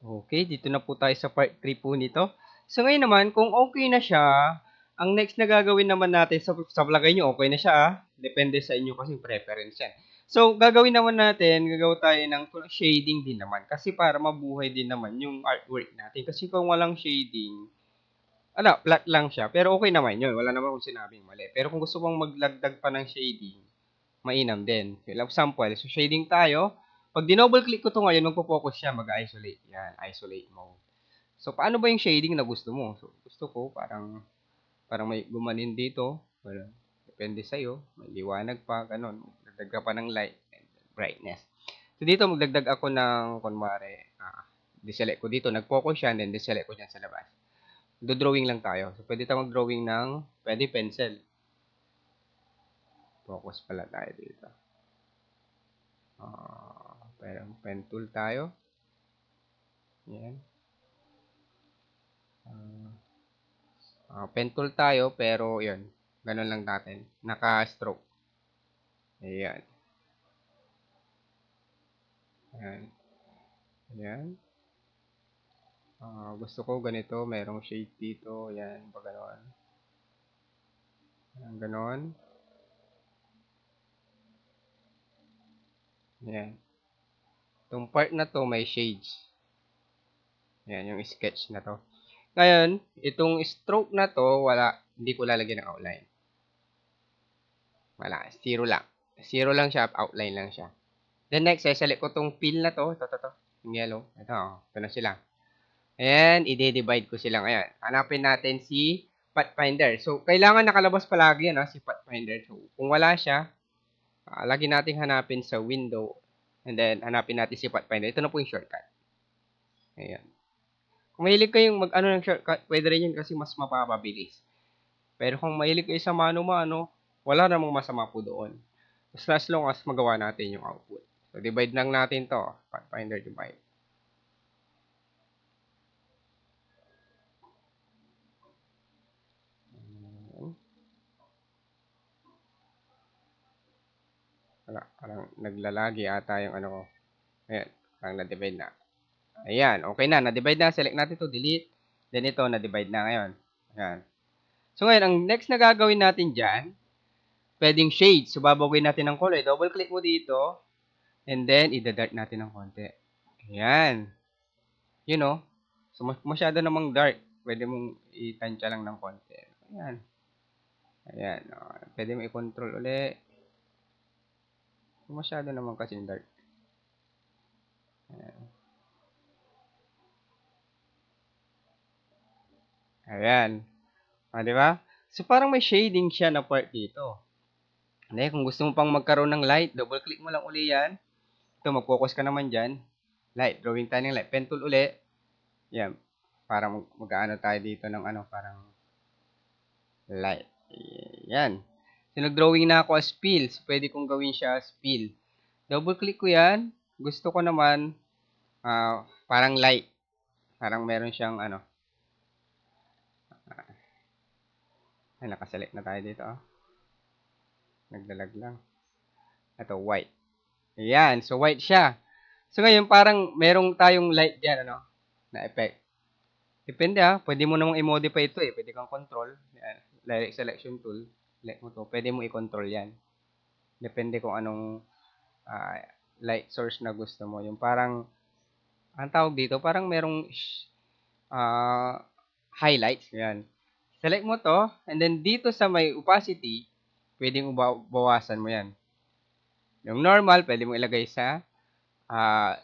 Okay, dito na po tayo sa part 3 po nito. So ngayon naman, kung okay na siya, ang next na gagawin naman natin sa palagay nyo, okay na siya Depende sa inyo kasi preference yan. So, gagawin naman natin, gagawa tayo ng shading din naman. Kasi para mabuhay din naman yung artwork natin. Kasi kung walang shading, flat lang siya. Pero okay naman yun. Wala naman kung sinabing mali. Pero kung gusto mong maglagdag pa ng shading, mainam din. For example, so shading tayo. Pag dinouble click ko to ngayon, magpo-focus siya, mag-isolate. Yan, isolate mode. So, paano ba yung shading na gusto mo? So, gusto ko parang may gumanin dito. Well, depende sa'yo. May liwanag pa, ganun. Dagdag ka pa ng light and brightness. So, dito magdagdag ako ng, kunwari, deselect ko dito. Nag-focus siya, and then deselect ko dyan sa labas. Do-drawing lang tayo. So, pwede tayo mag-drawing pwede pencil. Focus pala tayo dito. Pero pen tool tayo. Yan. Pen tool tayo, pero yun. Ganun lang natin. Naka-stroke. Ayan. Ayan. Ayan. Gusto ko ganito. Merong shade dito. Ayan. Pag gano'n. Ayan, gano'n. Ayan. Itong part na to may shades. Ayan, yung sketch na to. Ngayon, itong stroke na to, wala. Hindi ko lalagyan ng outline. Wala. Zero lang. Zero lang siya. Outline lang siya. Then next, select ko tong fill na to. Ito. Yung yellow. Ito na sila. And, i-divide ko silang. Ayan. Hanapin natin si Pathfinder. So, kailangan nakalabas palagi yan, si Pathfinder. So, kung wala siya, lagi nating hanapin sa window. And then, hanapin natin si Pathfinder. Ito na po yung shortcut. Ayan. Kung mahilig kayong mag-ano ng shortcut, pwede rin yun kasi mas mapapabilis. Pero kung mahilig kayo sa mano-mano, wala namang masama po doon. As long as magawa natin yung output. So, divide lang natin to. Pathfinder divide. Parang naglalagi ata yung ano ko. Ayan, parang na-divide na. Ayan, okay na. Na-divide na. Select natin to delete. Then ito, na-divide na ngayon. Ayan. So ngayon, ang next na gagawin natin dyan, pwedeng shade. So babagawin natin ng color. Double click mo dito. And then, ida-dark natin ng konti. Ayan. You know, so masyado namang dark. Pwede mong itansya lang ng konti. Ayan. Ayan. Pwede mo i-control ulit. Masyado naman kasing dark. Ayan. Ayan. Di ba? So, parang may shading siya na part dito. Kung gusto mo pang magkaroon ng light, double click mo lang uli yan. Ito, mag-focus ka naman dyan. Light. Drawing tayo ng light. Pen tool uli. Yan. Parang mag-aano tayo dito ng parang light. Yan. So, nag-drawing na ako as fill. So, pwede kong gawin siya as fill. Double click ko yan. Gusto ko naman parang light. Parang meron siyang nakaselect na tayo dito. Nagdalag lang. Ito, white. Ayan. So, white siya. So, ngayon, parang merong tayong light dyan, na effect. Depende, Pwede mo namang i-modify ito, Pwede kang control. Yan. Direct selection tool. Select mo to. Pwede mo i-control yan. Depende kung anong light source na gusto mo. Yung parang, ang tawag dito, parang merong highlights. Yan. Select mo to. And then, dito sa may opacity, pwedeng bawasan mo yan. Yung normal, pwede mo ilagay sa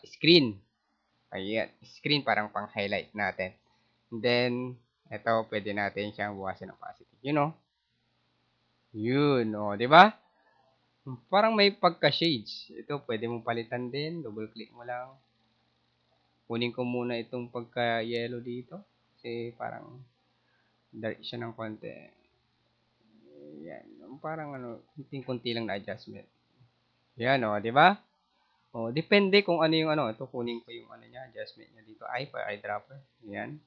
screen. Ayan. Screen parang pang-highlight natin. And then, ito, pwede natin siyang buwasan ng opacity. Yun, di ba? Parang may pagka-shades. Ito, pwede mong palitan din. Double click mo lang. Kunin ko muna itong pagka-yellow dito. Kasi parang dark siya ng konti. Ayan. Parang kunting-kunti lang na adjustment. Yan, di ba? Depende kung ano yung Ito, kunin ko yung niya, adjustment niya dito. Eyedropper. Yan.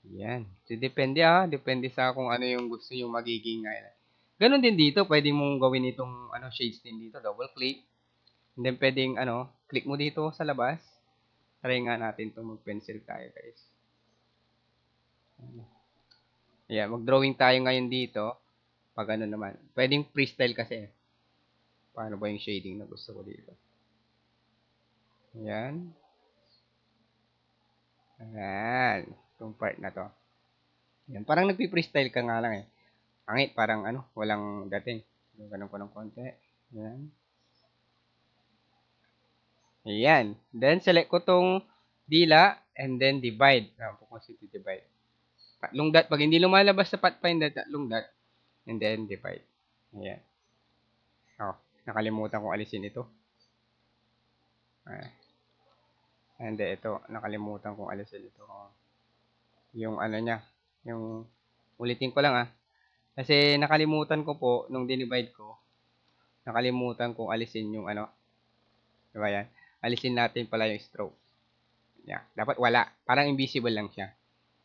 Yan. So, depende Depende sa kung ano yung gusto yung magiging Ganon din dito. Pwede mong gawin itong shades din dito. Double click. And then, pwedeng click mo dito sa labas. Try nga natin to mag-pencil tayo, guys. Ayan, mag-drawing tayo ngayon dito. Pag ano naman. Pwedeng freestyle kasi. Paano ba yung shading na gusto ko dito? Ayan. Ayan. Itong part na to. Ayan. Parang nagpi-freestyle ka nga lang eh. Pangit, parang ano, walang dating. Ganun ko ng konti. Ayan. Ayan. Then, select ko tong dila and then divide. Ako kasi divide. Tatlong dot. Pag hindi lumalabas sa Pathfinder, tatlong dot. And then, divide. Ayan. Oh, nakalimutan kong alisin ito. Ayan. Hindi, ito. Nakalimutan kong alisin ito. Yung ano niya. Yung, ulitin ko lang ah. Kasi nakalimutan ko po, nung dinivide ko, nakalimutan kong alisin yung ano. Diba yan? Alisin natin pala yung stroke. Yeah. Dapat wala. Parang invisible lang siya.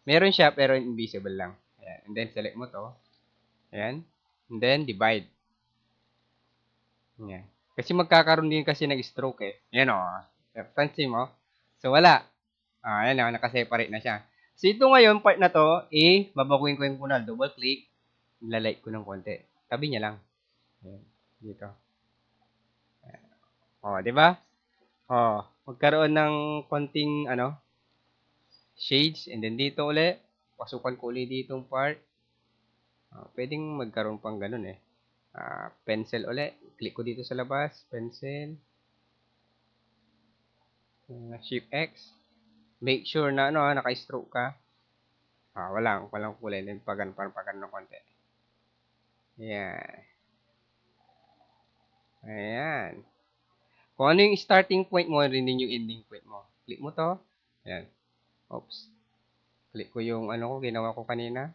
Meron siya, pero invisible lang. Ayan. And then, select mo to. Ayan. And then, divide. Ayan. Kasi magkakaroon din kasi ng stroke eh. Ayan o. Pansin mo? So, wala. Ayan o. Nakaseparate na siya. So, ito ngayon, part na to, babaguhin ko yung kunal. Double click. Lalike ko ng konti. Tabi niya lang. Ayan. Dito. Ayan. O, di ba? O, magkaroon ng konting, ano, shades. And then, dito uli. Pasukan ko ulit ditong part. Pwedeng magkaroon pang ganun eh. Pencil uli. Click ko dito sa labas. Pencil. Shift X. Make sure na ano, naka-stroke ka. Walang kulay. Then pagan ng konti. Ayan. Ayan. Kung ano yung starting point mo, rin din yung ending point mo. Click mo to. Ayan. Oops. Click ko yung ano ko, ginawa ko kanina.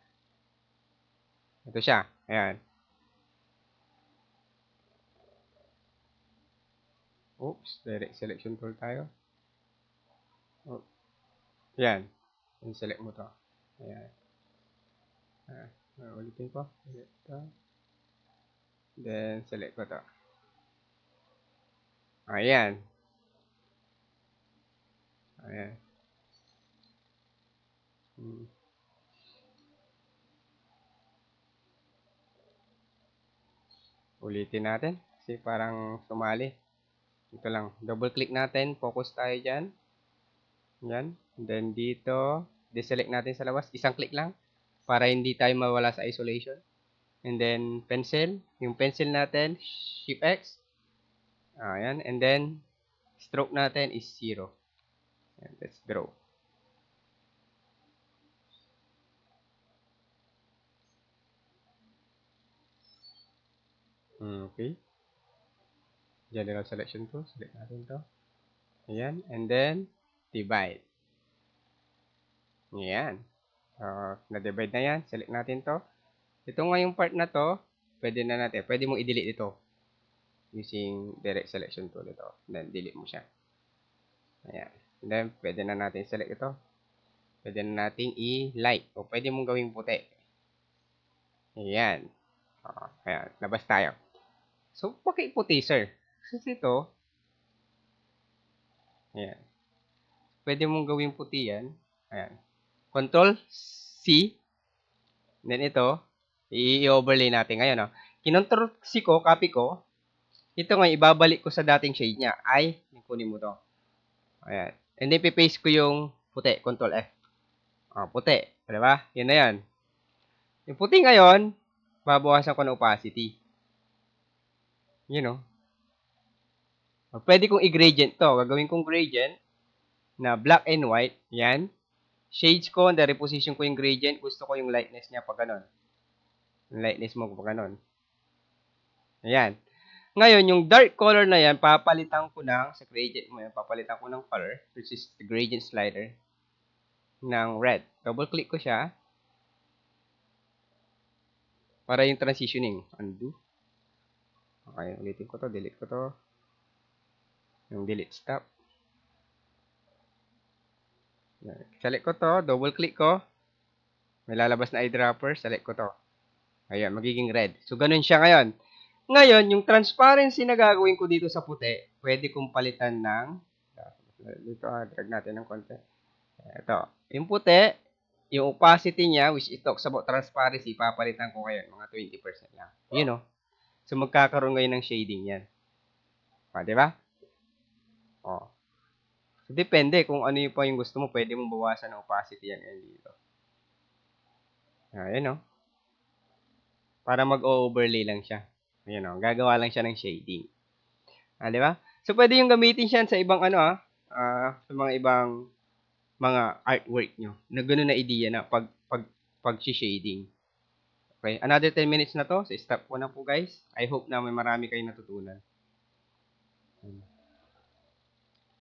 Ito siya. Ayan. Oops. Direct selection tool tayo. Oops. Ayan. Select mo to. Ayan. Ulitin ko. Select to. Then, select ko to. Ayan. Ayan. Ulitin natin. Kasi parang sumali. Ito lang. Double click natin. Focus tayo dyan. Yan. Then dito, deselect natin sa labas. Isang click lang. Para hindi tayo mawala sa isolation. And then, pencil. Yung pencil natin, Shift X. Ayan. And then, stroke natin is 0. Ayan. Let's draw. Okay. General selection to. Select natin to. Ayan. And then, divide. Ayan. Na-divide na yan. Select natin to. Ito nga yung part na to, pwede na natin. Pwede mong i-delete ito. Using direct selection tool ito. Then, delete mo siya. Ayan. And then, pwede na natin select ito. Pwede na natin i-light. O pwede mong gawing puti. Ayan. Ayan. Labas tayo. So, pakiputi, sir. Kasi ito, ayan. Pwede mong gawing puti yan. Ayan. Control C. Then ito, i-overlay natin ngayon. Kinontrol C ko, copy ko. Ito nga, ibabalik ko sa dating shade niya. Ay, kunin mo to. Ayan. And then, pipaste ko yung puti. Control F. Puti. Diba? Yan na yan. Yung puti ngayon, babawasan ko ng opacity. You know. Pwede kong i-gradient to. Gagawin kong gradient na black and white. Yan. Shades ko, and reposition ko yung gradient. Gusto ko yung lightness niya pag ganon. Yung lightness mo pag ganon. Ayan. Ngayon, yung dark color na yan, papalitan ko ng, sa gradient mo yan, papalitan ko ng color, which is the gradient slider, ng red. Double click ko siya. Para yung transitioning. Undo. Okay, ulitin ko to. Delete ko to. Yung delete stop. Select ko to. Double click ko. May lalabas na eyedropper. Select ko to. Ayan, magiging red. So, ganun siya ngayon. Ngayon, yung transparency na gagawin ko dito sa puti, pwede kong palitan ng Dito, drag natin ng konti. Ito. Yung puti, yung opacity niya, which it talks about transparency, papalitan ko ngayon, mga 20% lang. Yun, oh. So, magkakaroon ngayon ng shading yan. Di ba? Oh. So, depende kung ano yung pa yung gusto mo. Pwede mong bawasan ng opacity yan ngayon dito. Ayan, oh. Para mag-overlay lang siya. Ayan, oh. Gagawa lang siya ng shading. Di ba? So, pwede yung gamitin siya sa ibang sa mga ibang mga artwork nyo na gano'n na idea na pag-shading. Okay, another 10 minutes na to. So, stop ko na po guys. I hope na may marami kayong natutunan.